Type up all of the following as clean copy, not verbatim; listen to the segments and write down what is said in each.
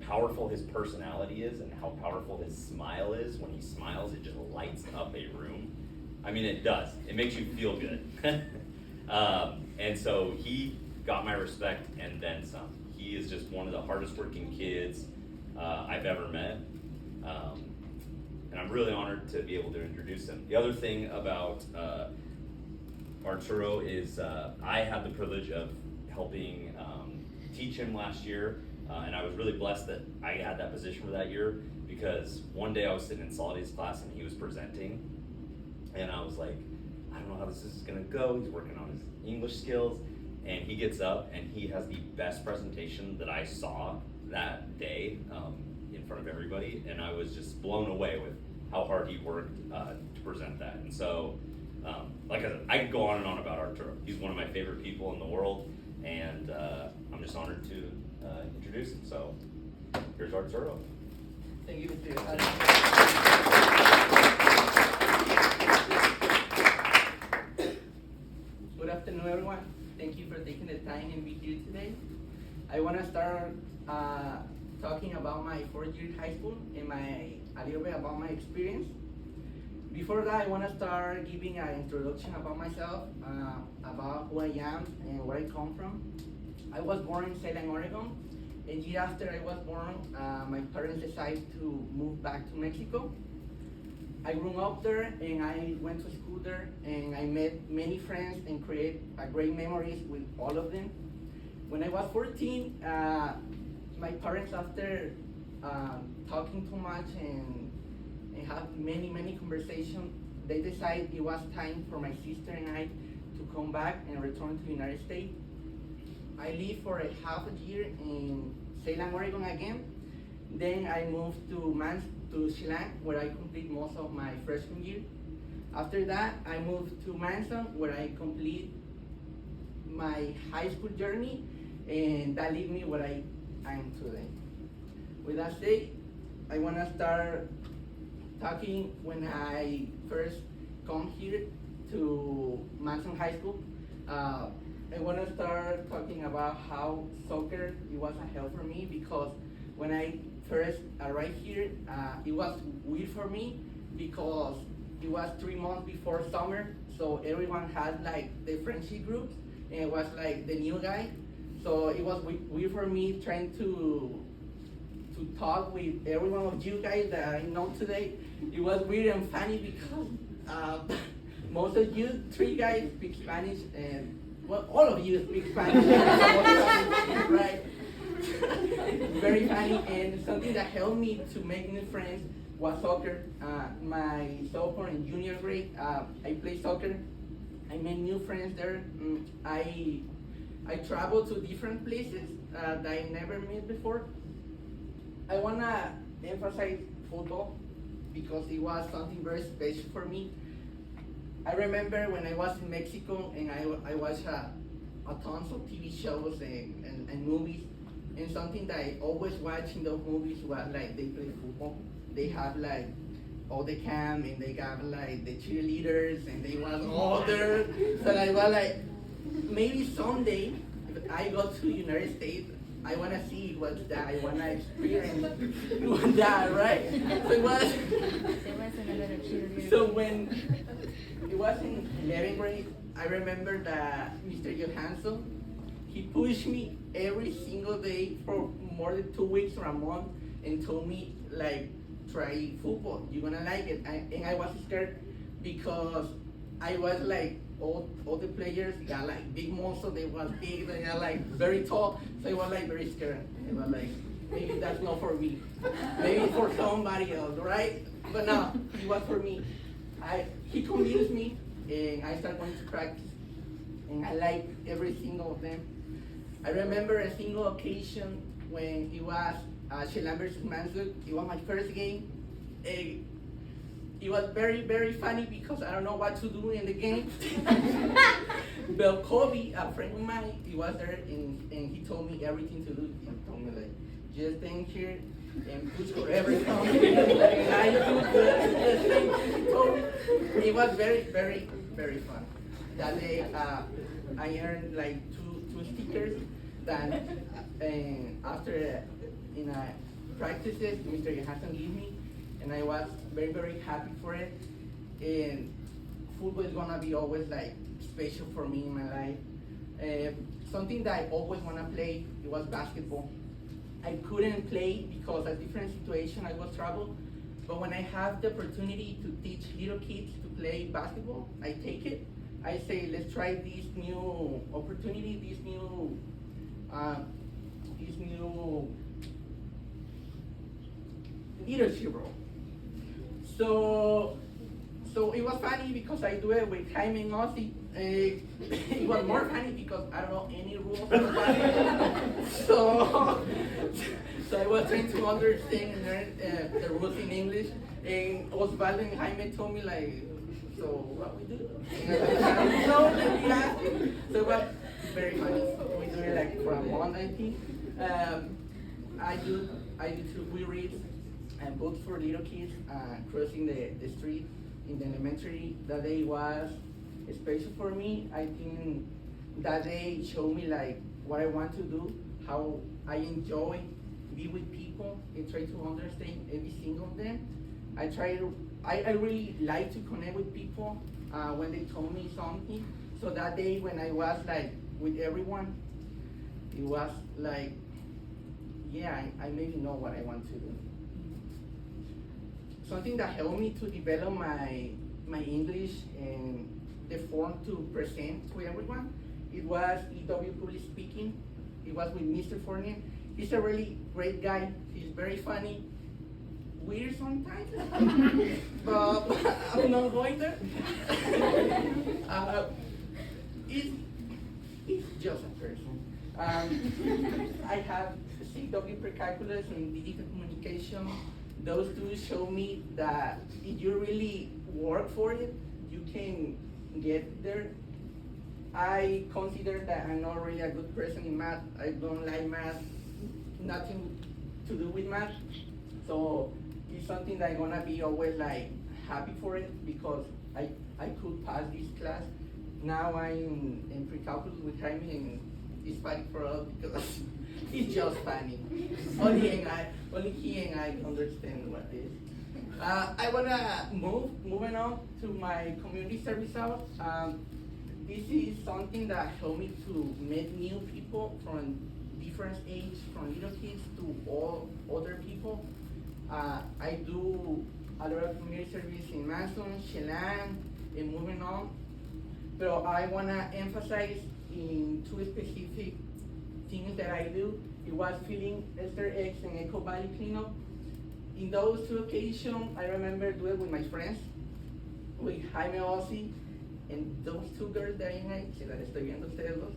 powerful his personality is and how powerful his smile is. When he smiles, it just lights up a room. I mean, it does. It makes you feel good. And so he got my respect and then some. He is just one of the hardest working kids I've ever met. And I'm really honored to be able to introduce him. The other thing about Arturo is I had the privilege of helping teach him last year, and I was really blessed that I had that position for that year, because one day I was sitting in Solida's class and he was presenting, and I was like, I don't know how this is gonna go. He's working on his English skills, and he gets up and he has the best presentation that I saw that day in front of everybody, and I was just blown away with how hard he worked to present that. And so, like I said, I could go on and on about Arturo. He's one of my favorite people in the world, and I'm just honored to introduce him. So here's Arturo. Thank you, Mr. Good afternoon, everyone. Thank you for taking the time and be here today. I want to start talking about my 4th year in high school and a little bit about my experience. Before that, I want to start giving an introduction about myself, about who I am and where I come from. I was born in Salem, Oregon, and year after I was born, my parents decided to move back to Mexico. I grew up there and I went to school there, and I met many friends and created great memories with all of them. When I was 14, my parents, after talking too much and have many conversations, they decided it was time for my sister and I to come back and return to the United States. I lived for a half a year in Salem, Oregon again. Then I moved to Shillong, where I complete most of my freshman year. After that, I moved to Manson, where I complete my high school journey, and that led me where I am today. With that said, I want to start talking when I first come here to Manson High School. I want to start talking about how soccer it was a help for me, because when I first arrived here, it was weird for me because it was 3 months before summer, so everyone had like the friendship groups, and it was like the new guy. So it was weird for me trying to talk with every one of you guys that I know today. It was weird and funny because most of you 3 guys speak Spanish, and well, all of you speak Spanish, right? Very funny, and something that helped me to make new friends was soccer. My sophomore and junior grade, I played soccer. I made new friends there. I traveled to different places that I never met before. I wanna emphasize football because it was something very special for me. I remember when I was in Mexico and I watched a tons of TV shows and movies, and something that I always watch in those movies was like they play football. They have like all the camp, and they got like the cheerleaders, and they was all there. So I was like, maybe someday if I go to United States, I wanna see what's that. I wanna experience what's that, right? So it was. So when it was in 11th grade, I remember that Mr. Johansson, he pushed me every single day for more than 2 weeks or a month and told me like, try football, you're gonna like it. And I was scared because I was like, all the players got like big muscle, they was big, they got like very tall, so I was like very scared. I was like, maybe that's not for me, maybe for somebody else, right? But no, it was for me. He convinced me, and I started going to practice, and I liked every single of them. I remember a single occasion when it was Shillong versus Manson. It was my first game. It was very funny because I don't know what to do in the game. But Kobe, a friend of mine, he was there, and he told me everything to do. He told me like, just stand here and push wherever it comes. And I do the thing he told me. It was very fun. That day, I earned like two stickers. Then after in practices Mr. Johansson gave me, and I was very, very happy for it. And football is gonna be always like special for me in my life. Something that I always wanna play, it was basketball. I couldn't play because a different situation, I was trouble. But when I have the opportunity to teach little kids to play basketball, I take it. I say, let's try this new opportunity, this new leadership role. So it was funny because I do it with Jaime and Ozzy. It was more funny because I don't know any rules about it. So I was trying to understand and learn the rules in English. And Osvaldo and Jaime told me like, so what we do? And I don't know, let me ask you. So it was very funny. We do it like for a month, I think. We read books for little kids, crossing the street in the elementary. That day was special for me. I think that day showed me like what I want to do, how I enjoy be with people and try to understand every single of them. I really like to connect with people when they told me something. So that day when I was like with everyone, it was like, yeah, I maybe know what I want to do. Something that helped me to develop my English and the form to present to everyone, it was EW Public Speaking. It was with Mr. Fournier. He's a really great guy. He's very funny, weird sometimes, but I'm not going there. It's just a person. I have CW Precalculus and digital communication. Those two show me that if you really work for it, you can get there. I consider that I'm not really a good person in math. I don't like math, nothing to do with math. So it's something that I'm gonna be always like happy for it because I could pass this class. Now I'm in pre-calculus with Jaime and it's funny for us because it's just funny. Only he and I understand what it is. I wanna moving on to my community service hours. This is something that helped me to meet new people from different age, from little kids to all other people. I do a lot of community service in Manson, Chelan, and moving on. But I wanna emphasize in two specific things that I do. It was filling Easter eggs and Echo Valley cleanup. In those two occasions, I remember doing it with my friends, with Jaime Ozzy, and those two girls that that estoy viendo ustedes dos.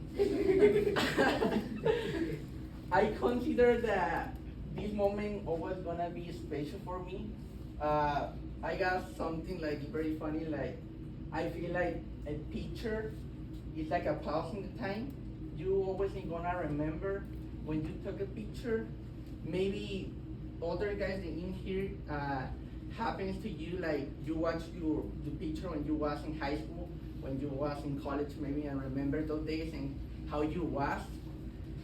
I consider that this moment always gonna be special for me. I got something like very funny, like I feel like a picture is like a pause in the time. You always gonna remember when you took a picture. Maybe other guys in here happens to you, like you watch your picture when you was in high school, when you was in college, maybe I remember those days and how you was.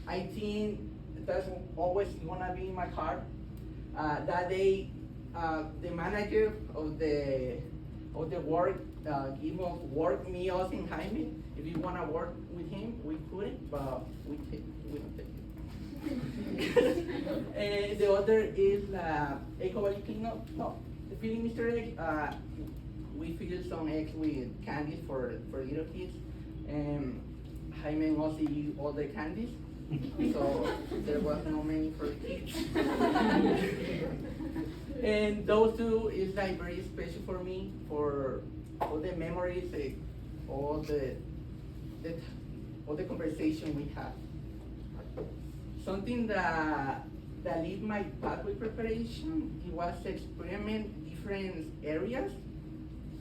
I think that's always gonna be in my heart. That day, the manager of the work give work me us in Jaime. If you wanna work with him, we couldn't, but we don't take it. And the other is Echo Valley cleanup. No, the feeding Mr. Egg. We feed some eggs with candies for little kids. Jaime and Ozzy eat all the candies, so there was no many for the kids. And those two is like very special for me, for all the memories, all the conversation we had. Something that lead my pathway preparation, it was to experiment different areas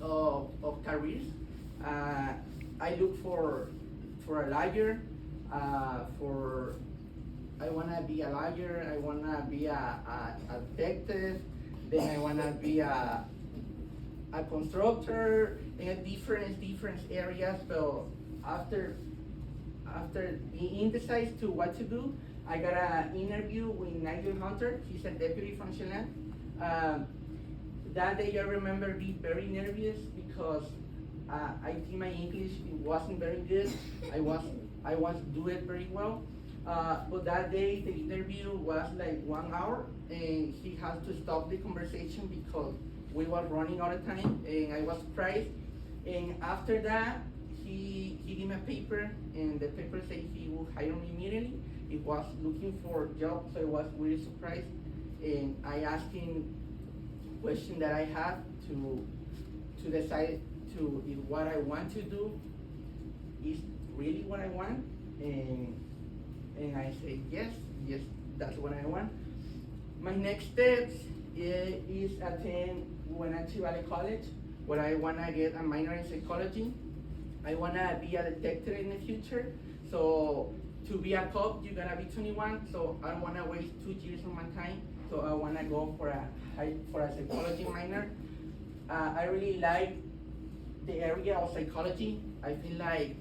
of careers. I look for a lawyer, I wanna be a lawyer, I wanna be a detective, then I wanna be a constructor in different areas. So after being indecisive to what to do, I got an interview with Nigel Hunter. He's a deputy from Chelan. That day I remember being very nervous because I think my English wasn't very good. I was do it very well. But that day the interview was like 1 hour, and he had to stop the conversation because we were running out of time, and I was surprised. And after that, he gave me a paper, and the paper said he will hire me immediately. He was looking for a job, so I was really surprised. And I asked him question that I had to decide to if what I want to do is really what I want, and I say yes, that's what I want. My next steps is attend Wenatchee Valley College, where I wanna get a minor in psychology. I wanna be a detective in the future. So to be a cop, you gotta be 21. So I don't wanna waste 2 years of my time. So I wanna go for a psychology minor. I really like the area of psychology. I feel like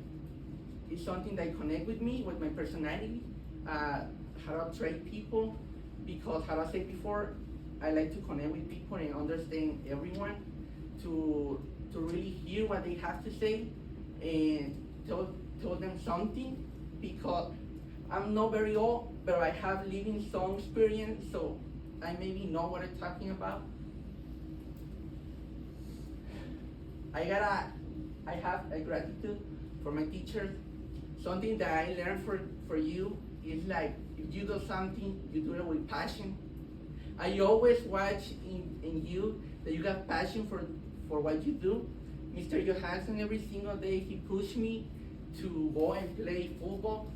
it's something that connect with me, with my personality, how to treat people, because how I said before, I like to connect with people and understand everyone, to really hear what they have to say and tell them something, because I'm not very old, but I have living some experience, so I maybe know what I'm talking about. I have a gratitude for my teachers. Something that I learned for you is like, if you do something, you do it with passion. I always watch in you that you got passion for what you do. Mr. Johansson, every single day, he pushed me to go and play football.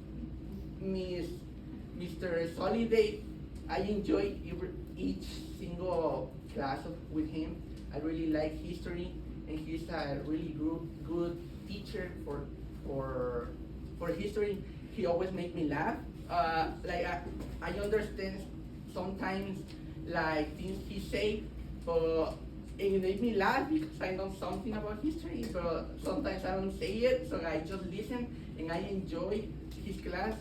Mr. Soliday, I enjoy each single class with him. I really like history, and he's a really good teacher for history. He always make me laugh. Like I understand sometimes like things he say, but it made me laugh because I know something about history. But sometimes I don't say it, so I just listen and I enjoy his class.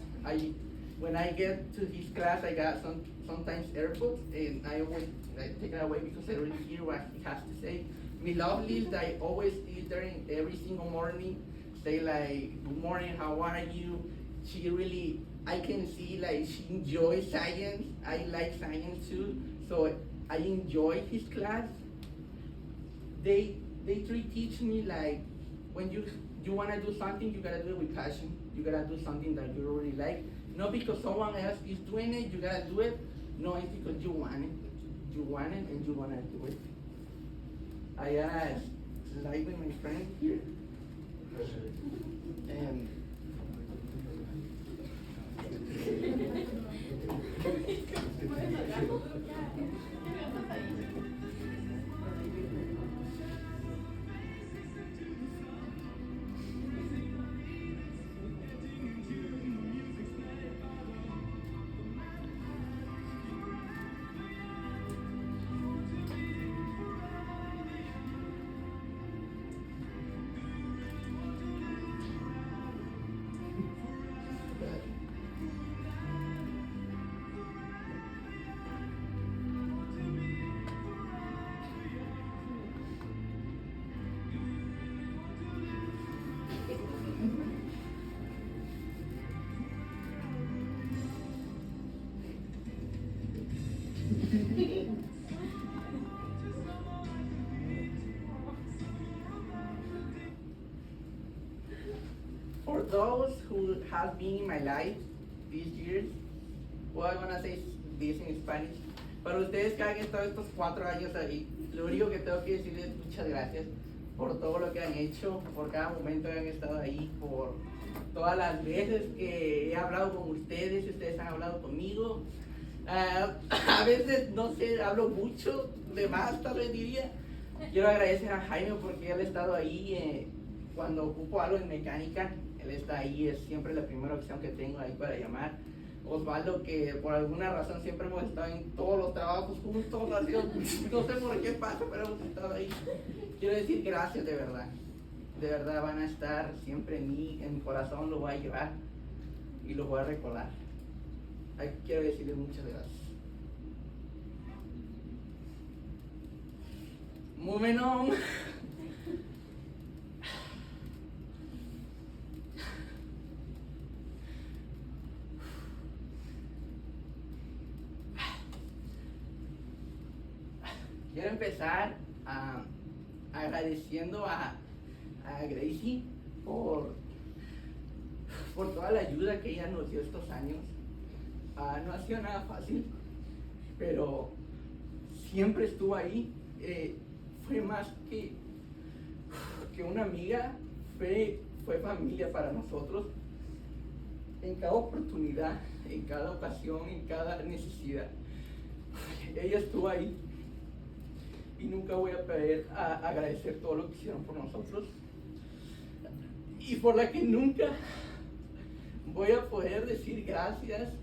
When I get to his class, I got sometimes AirPods, and I always take it away because I really hear what he has to say. My lovelies, I always is there every single morning, say like, good morning, how are you? She really, I can see like she enjoys science. I like science too, so I enjoy his class. They teach me like, when you wanna do something, you gotta do it with passion. You gotta do something that you really like. Not because someone else is doing it, you gotta do it. No, it's because you want it. You want it and you wanna do it. I gotta slide with my friend here. And for those who have been in my life these years, well, I'm gonna say this in Spanish. Para ustedes que han estado estos 4 años ahí, lo único que tengo que decirles es muchas gracias por todo lo que han hecho, por cada momento que han estado ahí, por todas las veces que he hablado con ustedes, ustedes han hablado conmigo. A veces, no sé, hablo mucho, de más tal vez diría. Quiero agradecer a Jaime porque él ha estado ahí cuando ocupo algo en mecánica. Él está ahí, es siempre la primera opción que tengo ahí para llamar. Osvaldo, que por alguna razón siempre hemos estado en todos los trabajos juntos, así, no sé por qué pasa, pero hemos estado ahí. Quiero decir gracias de verdad van a estar siempre en mi corazón, lo voy a llevar y lo voy a recordar. quiero decirles muchas gracias. Moving on. Quiero empezar agradeciendo a Gracie por toda la ayuda que ella nos dio estos años. No ha sido nada fácil, pero siempre estuvo ahí. Fue más que una amiga, fue familia para nosotros. En cada oportunidad, en cada ocasión, en cada necesidad, ella estuvo ahí. Y nunca voy a poder agradecer todo lo que hicieron por nosotros. Y por la que nunca voy a poder decir gracias,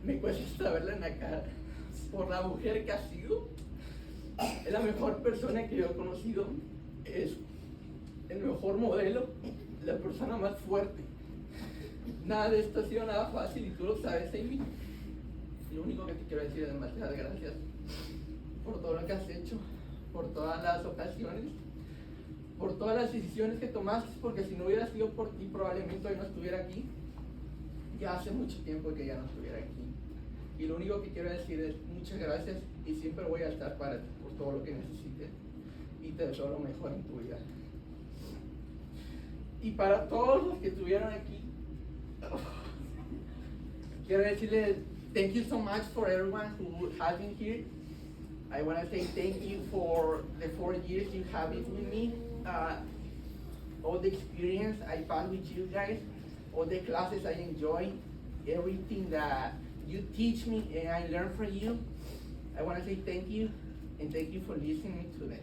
me cuesta hasta verla en la cara, por la mujer que ha sido. Es la mejor persona que yo he conocido, es el mejor modelo, la persona más fuerte. Nada de esto ha sido nada fácil y tú lo sabes, Amy. Lo único que te quiero decir es demasiadas gracias por todo lo que has hecho, por todas las ocasiones, por todas las decisiones que tomaste, porque si no hubiera sido por ti probablemente hoy no estuviera aquí. Ya hace mucho tiempo que ya no estuviera aquí. Y lo único que quiero decir es muchas gracias y siempre voy a estar para ti por todo lo que necesites y te deseo lo mejor en tu vida. Y para todos los que estuvieron aquí, quiero decirles thank you so much for everyone who has been here. I want to say thank you for the 4 years you have been with me, all the experience I found with you guys, all the classes I enjoy, everything that you teach me and I learn from you. I want to say thank you and thank you for listening today.